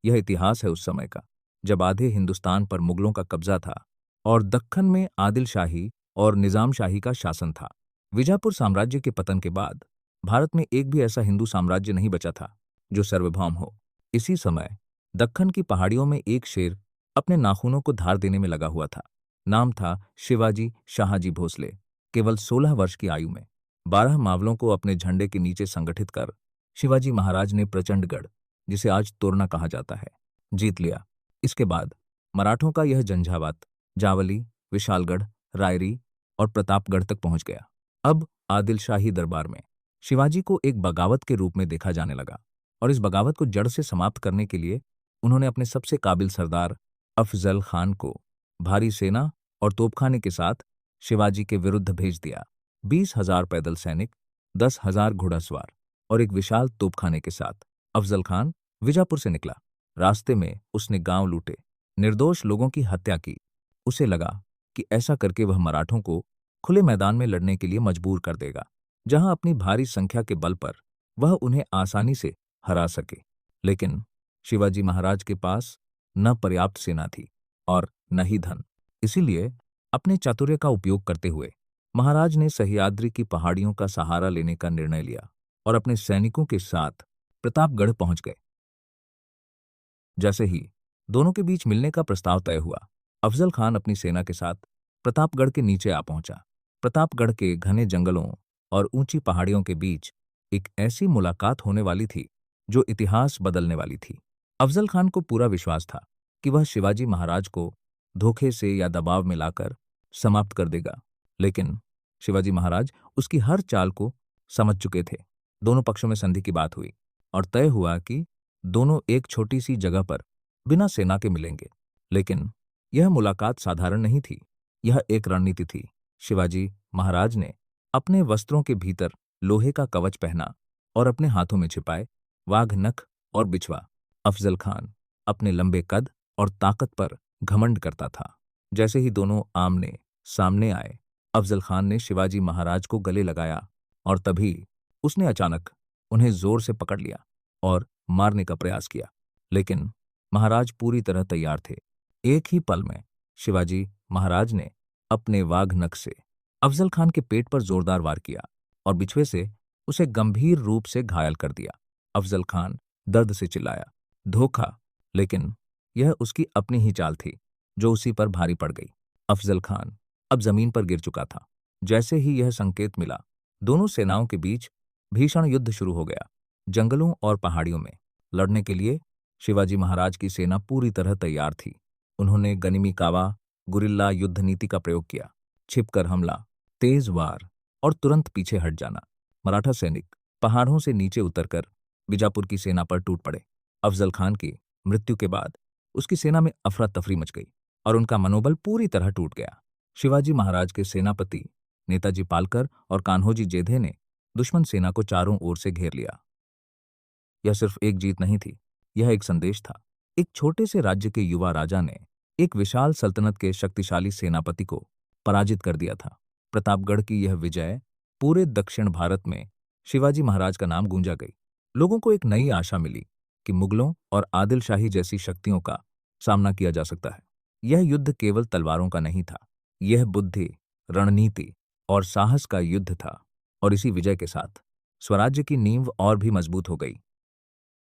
यह इतिहास है उस समय का, जब आधे हिंदुस्तान पर मुगलों का कब्जा था और दक्कन में आदिल शाही और निजाम शाही का शासन था। विजापुर साम्राज्य के पतन के बाद भारत में एक भी ऐसा हिंदू साम्राज्य नहीं बचा था जो सार्वभौम हो। इसी समय दक्कन की पहाड़ियों में एक शेर अपने नाखूनों को धार देने में लगा हुआ था। नाम था शिवाजी शाहजी भोसले। केवल 16 वर्ष की आयु में 12 मावलों को अपने झंडे के नीचे संगठित कर शिवाजी महाराज ने प्रचंडगढ़, जिसे आज तोरना कहा जाता है, जीत लिया। इसके बाद मराठों का यह झंझावात जावली, विशालगढ़, रायरी और प्रतापगढ़ तक पहुंच गया। अब आदिल शाही दरबार में शिवाजी को एक बगावत के रूप में देखा जाने लगा और इस बगावत को जड़ से समाप्त करने के लिए उन्होंने अपने सबसे काबिल सरदार अफजल खान को भारी सेना और तोपखाने के साथ शिवाजी के विरुद्ध भेज दिया। 20,000 पैदल सैनिक, 10,000 घुड़सवार और एक विशाल तोपखाने के साथ अफजल खान विजापुर से निकला। रास्ते में उसने गांव लूटे, निर्दोष लोगों की हत्या की। उसे लगा कि ऐसा करके वह मराठों को खुले मैदान में लड़ने के लिए मजबूर कर देगा, जहां अपनी भारी संख्या के बल पर वह उन्हें आसानी से हरा सके। लेकिन शिवाजी महाराज के पास न पर्याप्त सेना थी और न ही धन। इसीलिए अपने चातुर्य का उपयोग करते हुए महाराज ने सह्याद्री की पहाड़ियों का सहारा लेने का निर्णय लिया और अपने सैनिकों के साथ प्रतापगढ़ पहुंच गए। जैसे ही दोनों के बीच मिलने का प्रस्ताव तय हुआ, अफजल खान अपनी सेना के साथ प्रतापगढ़ के नीचे आ पहुंचा। प्रतापगढ़ के घने जंगलों और ऊंची पहाड़ियों के बीच एक ऐसी मुलाकात होने वाली थी जो इतिहास बदलने वाली थी। अफजल खान को पूरा विश्वास था कि वह शिवाजी महाराज को धोखे से या दबाव में लाकर समाप्त कर देगा, लेकिन शिवाजी महाराज उसकी हर चाल को समझ चुके थे। दोनों पक्षों में संधि की बात हुई और तय हुआ कि दोनों एक छोटी सी जगह पर बिना सेना के मिलेंगे। लेकिन यह मुलाकात साधारण नहीं थी, यह एक रणनीति थी। शिवाजी महाराज ने अपने वस्त्रों के भीतर लोहे का कवच पहना और अपने हाथों में छिपाए वाघ नख और बिछवा। अफजल खान अपने लंबे कद और ताकत पर घमंड करता था। जैसे ही दोनों आमने सामने आए, अफजल खान ने शिवाजी महाराज को गले लगाया और तभी उसने अचानक उन्हें जोर से पकड़ लिया और मारने का प्रयास किया। लेकिन महाराज पूरी तरह तैयार थे। एक ही पल में शिवाजी महाराज ने अपने वाघ नख से अफजल खान के पेट पर जोरदार वार किया और बिछवे से उसे गंभीर रूप से घायल कर दिया। अफजल खान दर्द से चिल्लाया, धोखा। लेकिन यह उसकी अपनी ही चाल थी जो उसी पर भारी पड़ गई। अफजल खान अब जमीन पर गिर चुका था। जैसे ही यह संकेत मिला, दोनों सेनाओं के बीच भीषण युद्ध शुरू हो गया। जंगलों और पहाड़ियों में लड़ने के लिए शिवाजी महाराज की सेना पूरी तरह तैयार थी। उन्होंने गनिमी कावा, गुरिल्ला युद्ध नीति का प्रयोग किया। छिपकर हमला, तेज वार और तुरंत पीछे हट जाना। मराठा सैनिक पहाड़ों से नीचे उतरकर बीजापुर की सेना पर टूट पड़े। अफजल खान की मृत्यु के बाद उसकी सेना में अफरा तफरी मच गई और उनका मनोबल पूरी तरह टूट गया। शिवाजी महाराज के सेनापति नेताजी पालकर और कान्होजी जेधे ने दुश्मन सेना को चारों ओर से घेर लिया। यह सिर्फ एक जीत नहीं थी, यह एक संदेश था। एक छोटे से राज्य के युवा राजा ने एक विशाल सल्तनत के शक्तिशाली सेनापति को पराजित कर दिया था। प्रतापगढ़ की यह विजय पूरे दक्षिण भारत में शिवाजी महाराज का नाम गूंजा गई। लोगों को एक नई आशा मिली कि मुगलों और आदिल शाही जैसी शक्तियों का सामना किया जा सकता है। यह युद्ध केवल तलवारों का नहीं था, यह बुद्धि, रणनीति और साहस का युद्ध था। और इसी विजय के साथ स्वराज्य की नींव और भी मजबूत हो गई।